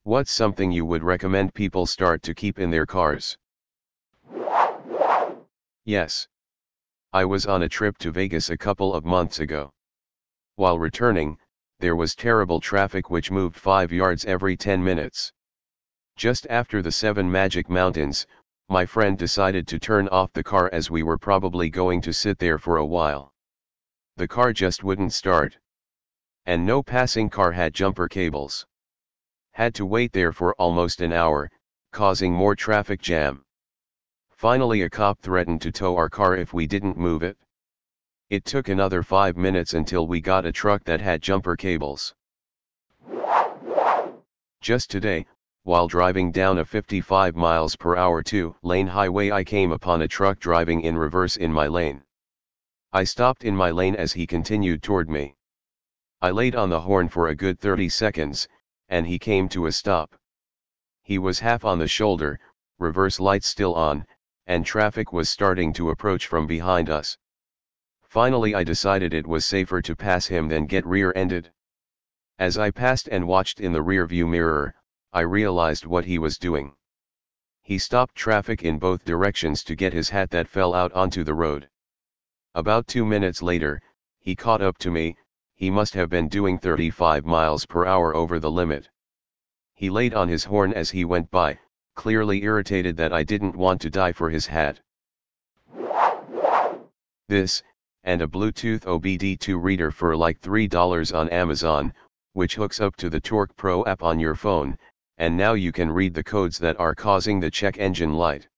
What's something you would recommend people start to keep in their cars? Yes. I was on a trip to Vegas a couple of months ago. While returning, there was terrible traffic which moved 5 yards every 10 minutes. Just after the 7 Magic Mountains, my friend decided to turn off the car as we were probably going to sit there for a while. The car just wouldn't start. And no passing car had jumper cables. Had to wait there for almost an hour, causing more traffic jam. Finally a cop threatened to tow our car if we didn't move it. It took another 5 minutes until we got a truck that had jumper cables. Just today, while driving down a 55 miles per hour 2-lane highway, I came upon a truck driving in reverse in my lane. I stopped in my lane as he continued toward me. I laid on the horn for a good 30 seconds, and he came to a stop. He was half on the shoulder, reverse lights still on, and traffic was starting to approach from behind us. Finally I decided it was safer to pass him than get rear-ended. As I passed and watched in the rear-view mirror, I realized what he was doing. He stopped traffic in both directions to get his hat that fell out onto the road. About 2 minutes later, he caught up to me. He must have been doing 35 miles per hour over the limit. He laid on his horn as he went by, clearly irritated that I didn't want to die for his hat. This, and a Bluetooth OBD2 reader for like $3 on Amazon, which hooks up to the Torque Pro app on your phone, and now you can read the codes that are causing the check engine light.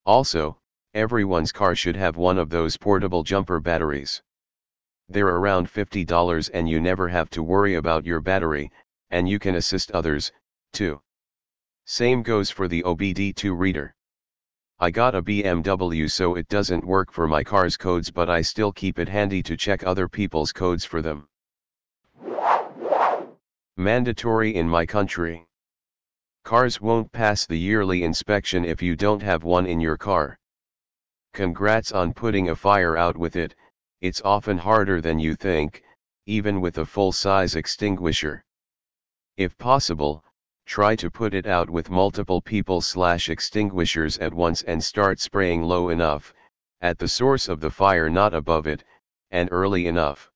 Also, everyone's car should have one of those portable jumper batteries. They're around $50 and you never have to worry about your battery, and you can assist others, too. Same goes for the OBD2 reader. I got a BMW so it doesn't work for my car's codes, but I still keep it handy to check other people's codes for them. Mandatory in my country. Cars won't pass the yearly inspection if you don't have one in your car. Congrats on putting a fire out with it. It's often harder than you think, even with a full-size extinguisher. If possible, try to put it out with multiple people/extinguishers at once and start spraying low enough, at the source of the fire not above it, and early enough.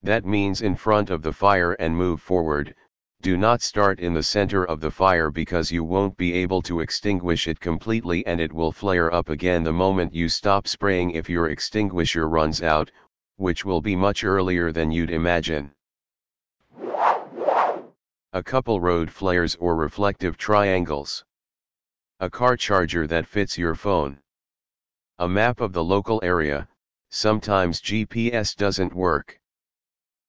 That means in front of the fire and move forward. Do not start in the center of the fire because you won't be able to extinguish it completely and it will flare up again the moment you stop spraying if your extinguisher runs out, which will be much earlier than you'd imagine. A couple road flares or reflective triangles. A car charger that fits your phone. A map of the local area. Sometimes GPS doesn't work.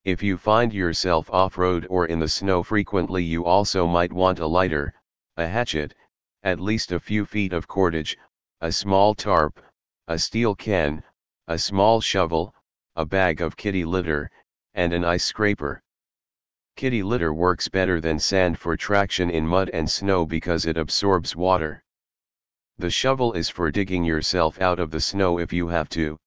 If you find yourself off-road or in the snow frequently, you also might want a lighter, a hatchet, at least a few feet of cordage, a small tarp, a steel can, a small shovel, a bag of kitty litter, and an ice scraper. Kitty litter works better than sand for traction in mud and snow because it absorbs water. The shovel is for digging yourself out of the snow if you have to.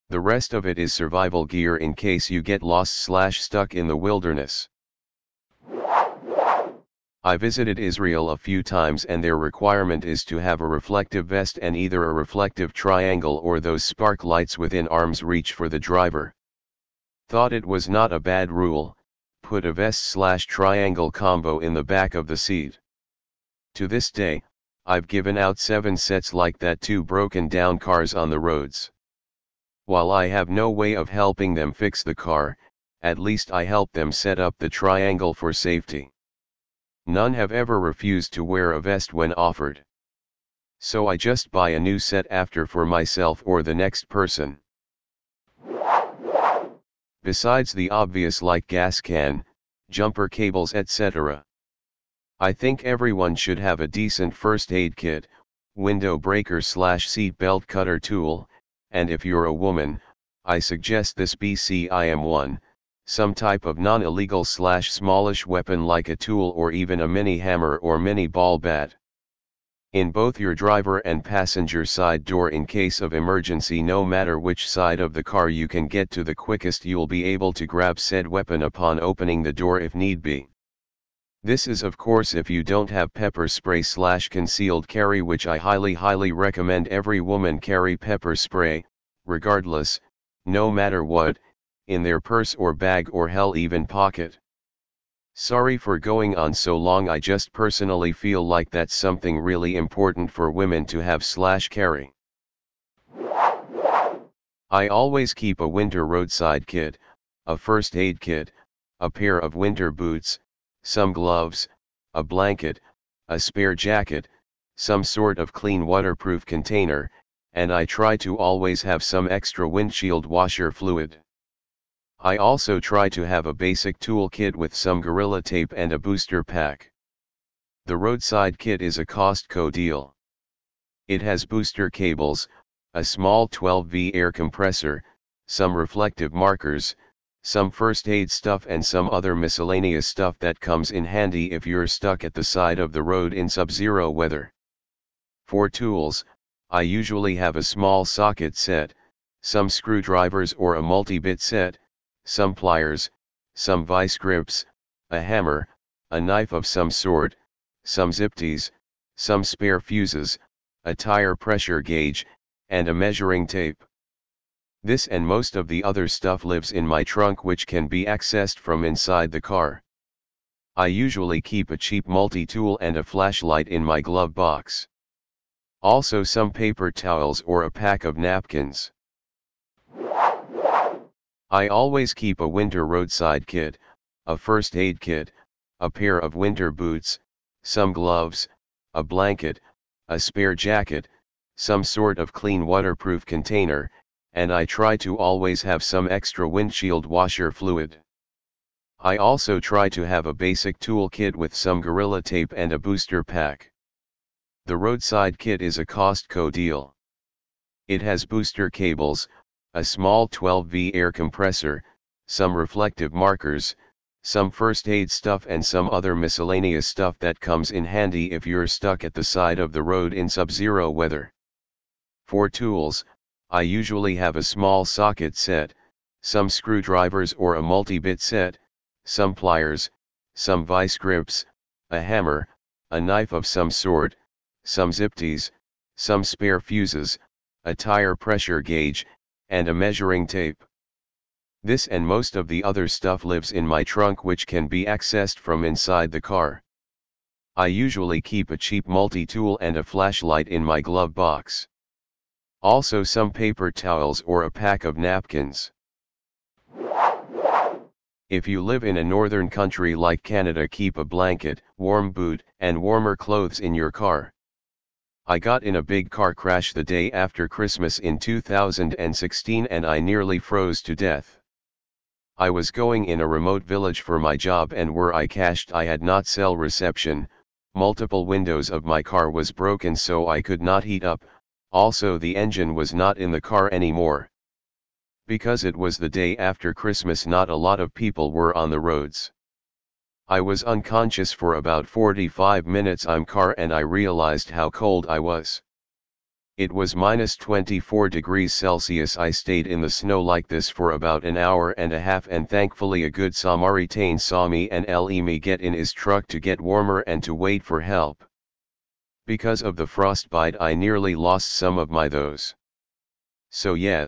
The rest of it is survival gear in case you get lost/stuck in the wilderness. I visited Israel a few times and their requirement is to have a reflective vest and either a reflective triangle or those spark lights within arm's reach for the driver. Thought it was not a bad rule. Put a vest/triangle combo in the back of the seat. To this day, I've given out 7 sets like that to broken down cars on the roads. While I have no way of helping them fix the car, at least I help them set up the triangle for safety. None have ever refused to wear a vest when offered. So I just buy a new set after for myself or the next person. Besides the obvious like gas can, jumper cables etc. I think everyone should have a decent first aid kit, window breaker/seat belt cutter tool, and if you're a woman, I suggest this BCIM1, some type of non-illegal/smallish weapon like a tool or even a mini hammer or mini ball bat. In both your driver and passenger side door in case of emergency, no matter which side of the car you can get to the quickest, you'll be able to grab said weapon upon opening the door if need be. This is of course if you don't have pepper spray / concealed carry, which I highly recommend every woman carry pepper spray, regardless, no matter what, in their purse or bag or hell even pocket. Sorry for going on so long, I just personally feel like that's something really important for women to have / carry. I always keep a winter roadside kit, a first aid kit, a pair of winter boots, some gloves, a blanket, a spare jacket, some sort of clean waterproof container, and I try to always have some extra windshield washer fluid. I also try to have a basic tool kit with some Gorilla Tape and a booster pack. The roadside kit is a Costco deal. It has booster cables, a small 12V air compressor, some reflective markers, some first aid stuff and some other miscellaneous stuff that comes in handy if you're stuck at the side of the road in sub-zero weather. For tools, I usually have a small socket set, some screwdrivers or a multi-bit set, some pliers, some vice grips, a hammer, a knife of some sort, some zip ties, some spare fuses, a tire pressure gauge, and a measuring tape. This and most of the other stuff lives in my trunk, which can be accessed from inside the car. I usually keep a cheap multi-tool and a flashlight in my glove box. Also some paper towels or a pack of napkins. I always keep a winter roadside kit, a first aid kit, a pair of winter boots, some gloves, a blanket, a spare jacket, some sort of clean waterproof container, and I try to always have some extra windshield washer fluid. I also try to have a basic tool kit with some Gorilla Tape and a booster pack. The roadside kit is a Costco deal. It has booster cables, a small 12V air compressor, some reflective markers, some first aid stuff and some other miscellaneous stuff that comes in handy if you're stuck at the side of the road in sub-zero weather. For tools, I usually have a small socket set, some screwdrivers or a multi-bit set, some pliers, some vice grips, a hammer, a knife of some sort, some zip ties, some spare fuses, a tire pressure gauge, and a measuring tape. This and most of the other stuff lives in my trunk, which can be accessed from inside the car. I usually keep a cheap multi-tool and a flashlight in my glove box. Also some paper towels or a pack of napkins. If you live in a northern country like Canada, keep a blanket, warm boot, and warmer clothes in your car. I got in a big car crash the day after Christmas in 2016 and I nearly froze to death. I was going in a remote village for my job, and where I cached I had not cell reception, multiple windows of my car was broken so I could not heat up, also the engine was not in the car anymore. Because it was the day after Christmas, not a lot of people were on the roads. I was unconscious for about 45 minutes in car and I realized how cold I was. It was -24 degrees Celsius. I stayed in the snow like this for about an hour and a half, and thankfully a good Samaritan saw me and let me get in his truck to get warmer and to wait for help. Because of the frostbite I nearly lost some of my those. So yeah.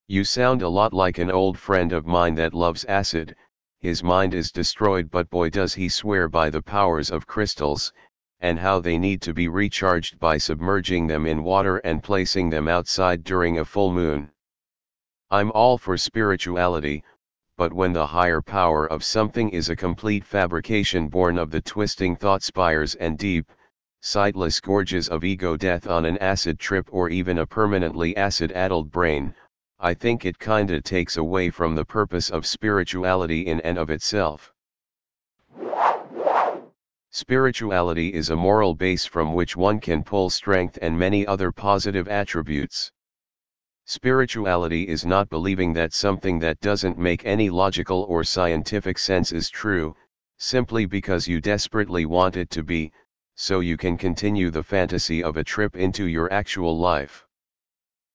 You sound a lot like an old friend of mine that loves acid. His mind is destroyed, but boy does he swear by the powers of crystals, and how they need to be recharged by submerging them in water and placing them outside during a full moon. I'm all for spirituality, but when the higher power of something is a complete fabrication born of the twisting thought spires and deep, sightless gorges of ego death on an acid trip or even a permanently acid-addled brain, I think it kinda takes away from the purpose of spirituality in and of itself. Spirituality is a moral base from which one can pull strength and many other positive attributes. Spirituality is not believing that something that doesn't make any logical or scientific sense is true, simply because you desperately want it to be, so you can continue the fantasy of a trip into your actual life.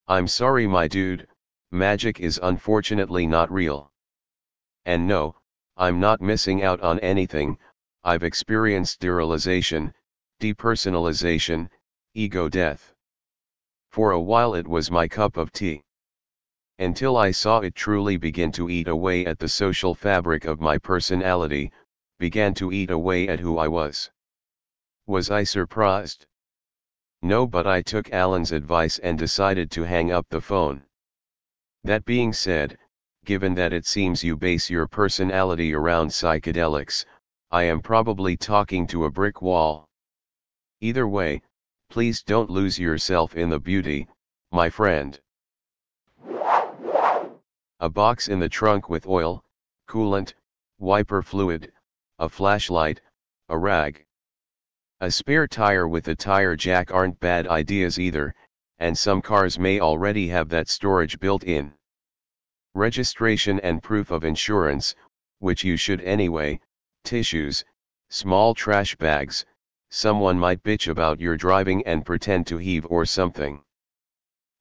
I'm sorry my dude, magic is unfortunately not real. And no, I'm not missing out on anything. I've experienced sterilization, depersonalization, ego death. For a while it was my cup of tea. Until I saw it truly begin to eat away at the social fabric of my personality, began to eat away at who I was. Was I surprised? No, but I took Alan's advice and decided to hang up the phone. That being said, given that it seems you base your personality around psychedelics, I am probably talking to a brick wall. Either way, please don't lose yourself in the beauty, my friend. A box in the trunk with oil, coolant, wiper fluid, a flashlight, a rag. A spare tire with a tire jack aren't bad ideas either, and some cars may already have that storage built in. Registration and proof of insurance, which you should anyway, tissues, small trash bags, someone might bitch about your driving and pretend to heave or something.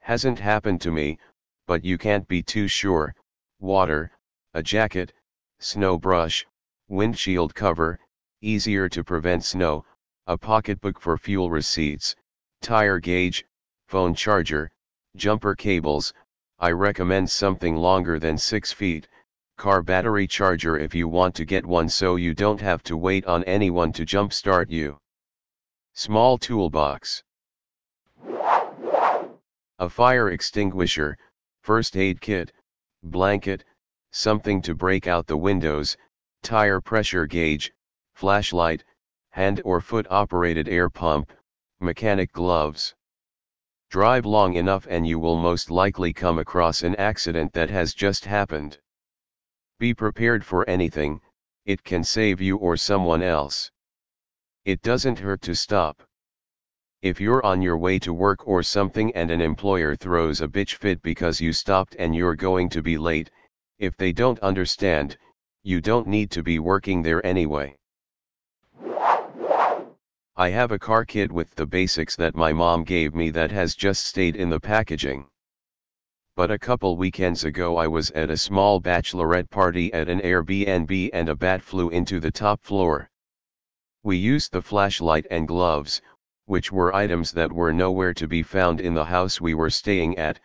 Hasn't happened to me, but you can't be too sure. Water, a jacket, snow brush, windshield cover, easier to prevent snow, a pocketbook for fuel receipts, tire gauge, phone charger, jumper cables. I recommend something longer than 6 feet, car battery charger if you want to get one so you don't have to wait on anyone to jumpstart you. Small toolbox. A fire extinguisher, first aid kit, blanket, something to break out the windows, tire pressure gauge, flashlight, hand or foot operated air pump, mechanic gloves. Drive long enough and you will most likely come across an accident that has just happened. Be prepared for anything, it can save you or someone else. It doesn't hurt to stop. If you're on your way to work or something and an employer throws a bitch fit because you stopped and you're going to be late, if they don't understand, you don't need to be working there anyway. I have a car kit with the basics that my mom gave me that has just stayed in the packaging. But a couple weekends ago I was at a small bachelorette party at an Airbnb and a bat flew into the top floor. We used the flashlight and gloves, which were items that were nowhere to be found in the house we were staying at,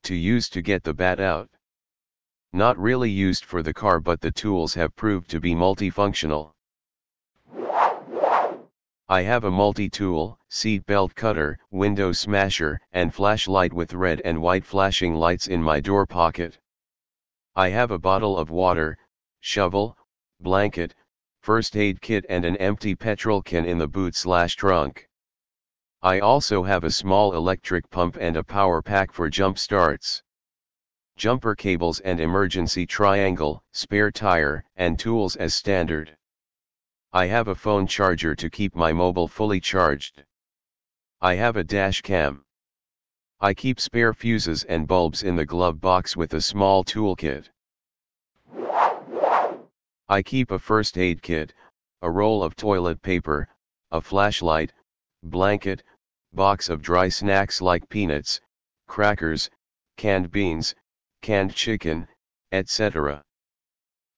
to use to get the bat out. Not really used for the car, but the tools have proved to be multifunctional. I have a multi-tool, seat belt cutter, window smasher, and flashlight with red and white flashing lights in my door pocket. I have a bottle of water, shovel, blanket, first aid kit and an empty petrol can in the boot/trunk. I also have a small electric pump and a power pack for jump starts. Jumper cables and emergency triangle, spare tire, and tools as standard. I have a phone charger to keep my mobile fully charged. I have a dash cam. I keep spare fuses and bulbs in the glove box with a small toolkit. I keep a first aid kit, a roll of toilet paper, a flashlight, blanket, box of dry snacks like peanuts, crackers, canned beans, canned chicken, etc.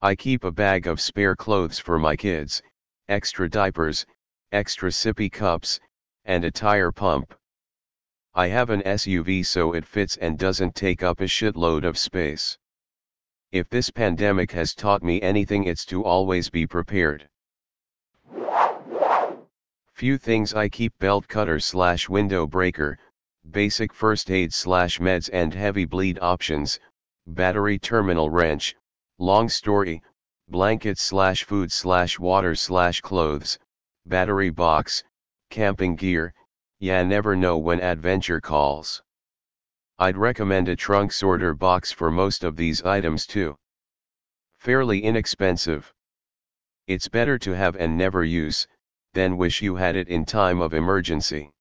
I keep a bag of spare clothes for my kids, extra diapers, extra sippy cups, and a tire pump. I have an SUV so it fits and doesn't take up a shitload of space. If this pandemic has taught me anything, it's to always be prepared. Few things I keep: belt cutter/window breaker, basic first aid/meds and heavy bleed options, battery terminal wrench, long story, blanket/food/water/clothes, battery box, camping gear. Yeah, never know when adventure calls. I'd recommend a trunk sorter box for most of these items too. Fairly inexpensive. It's better to have and never use, than wish you had it in time of emergency.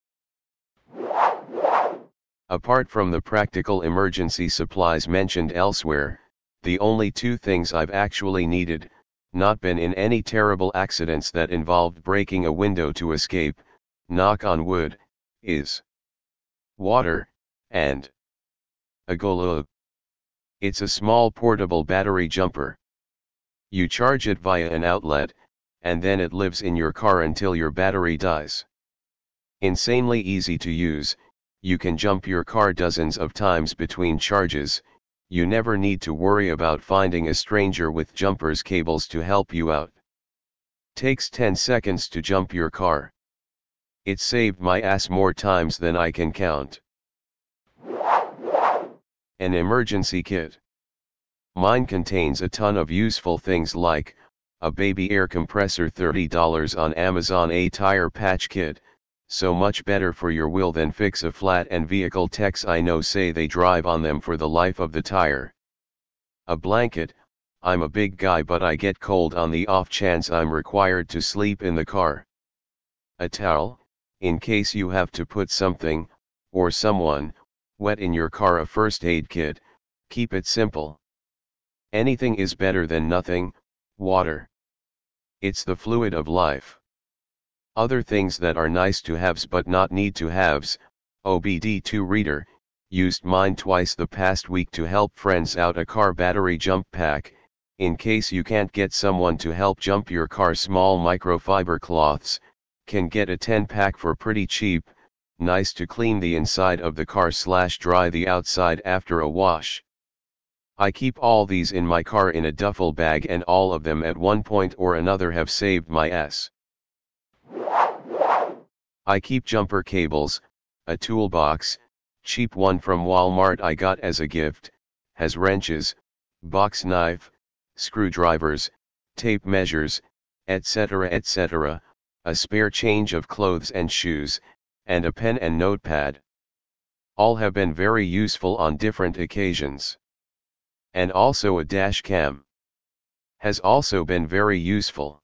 Apart from the practical emergency supplies mentioned elsewhere, the only two things I've actually needed, not been in any terrible accidents that involved breaking a window to escape, knock on wood, is water, and a globe. It's a small portable battery jumper. You charge it via an outlet, and then it lives in your car until your battery dies. Insanely easy to use, you can jump your car dozens of times between charges, you never need to worry about finding a stranger with jumpers cables to help you out. Takes 10 seconds to jump your car. It saved my ass more times than I can count. An emergency kit. Mine contains a ton of useful things like, a baby air compressor $30 on Amazon, a tire patch kit, so much better for your wheel than fix a flat, and vehicle techs I know say they drive on them for the life of the tire. A blanket, I'm a big guy but I get cold on the off chance I'm required to sleep in the car. A towel, in case you have to put something, or someone, wet in your car. A first aid kit, keep it simple. Anything is better than nothing. Water. It's the fluid of life. Other things that are nice to haves but not need to haves. OBD2 reader, used mine twice the past week to help friends out. A car battery jump pack, in case you can't get someone to help jump your car. Small microfiber cloths, can get a 10-pack for pretty cheap, nice to clean the inside of the car / dry the outside after a wash. I keep all these in my car in a duffel bag, and all of them at one point or another have saved my ass. I keep jumper cables, a toolbox, cheap one from Walmart I got as a gift, has wrenches, box knife, screwdrivers, tape measures, etc. etc., a spare change of clothes and shoes, and a pen and notepad. All have been very useful on different occasions. And also a dash cam has also been very useful.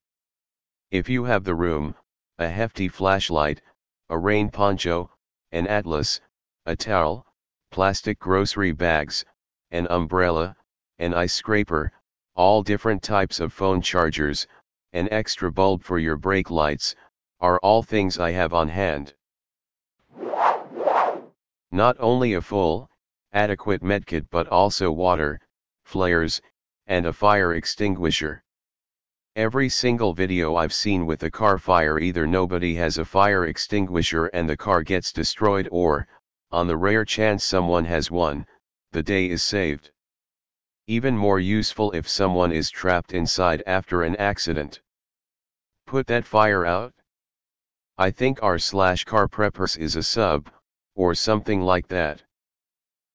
If you have the room, a hefty flashlight, a rain poncho, an atlas, a towel, plastic grocery bags, an umbrella, an ice scraper, all different types of phone chargers, an extra bulb for your brake lights, are all things I have on hand. Not only a full, adequate medkit but also water, flares, and a fire extinguisher. Every single video I've seen with a car fire, either nobody has a fire extinguisher and the car gets destroyed, or, on the rare chance someone has one, the day is saved. Even more useful if someone is trapped inside after an accident. Put that fire out? I think r/car preppers is a sub, or something like that.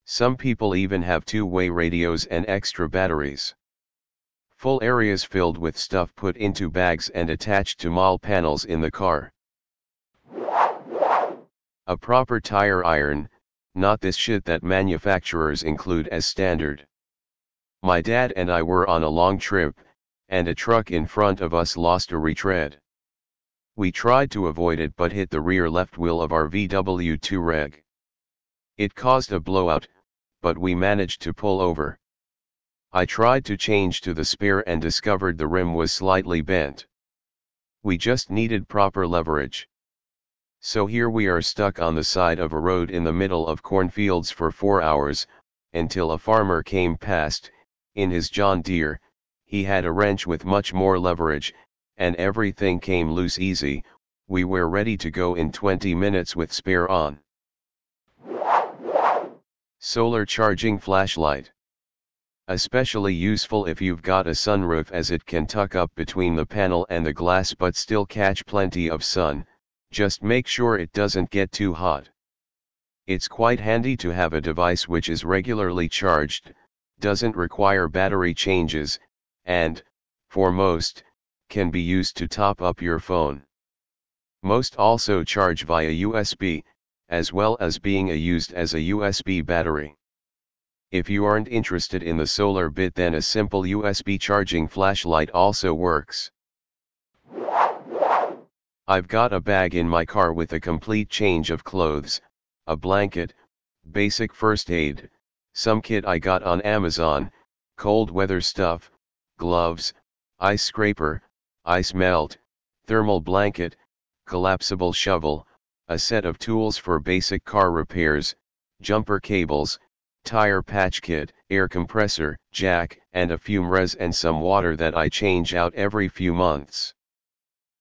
Some people even have two-way radios and extra batteries. Full areas filled with stuff put into bags and attached to mall panels in the car. A proper tire iron, not this shit that manufacturers include as standard. My dad and I were on a long trip, and a truck in front of us lost a retread. We tried to avoid it but hit the rear left wheel of our VW2 Reg. It caused a blowout, but we managed to pull over. I tried to change to the spare and discovered the rim was slightly bent. We just needed proper leverage. So here we are stuck on the side of a road in the middle of cornfields for 4 hours, until a farmer came past. In his John Deere, he had a wrench with much more leverage, and everything came loose easy. We were ready to go in 20 minutes with spare on. Solar charging flashlight. Especially useful if you've got a sunroof, as it can tuck up between the panel and the glass but still catch plenty of sun, just make sure it doesn't get too hot. It's quite handy to have a device which is regularly charged, doesn't require battery changes, and, for most, can be used to top up your phone. Most also charge via USB, as well as being used as a USB battery. If you aren't interested in the solar bit, then a simple USB charging flashlight also works. I've got a bag in my car with a complete change of clothes, a blanket, basic first aid, some kit I got on Amazon, cold weather stuff, gloves, ice scraper, ice melt, thermal blanket, collapsible shovel, a set of tools for basic car repairs, jumper cables, tire patch kit, air compressor, jack, and a fume res and some water that I change out every few months.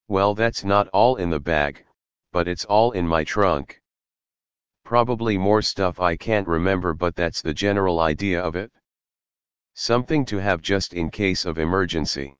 Well, that's not all in the bag, but it's all in my trunk. Probably more stuff I can't remember, but that's the general idea of it. Something to have just in case of emergency.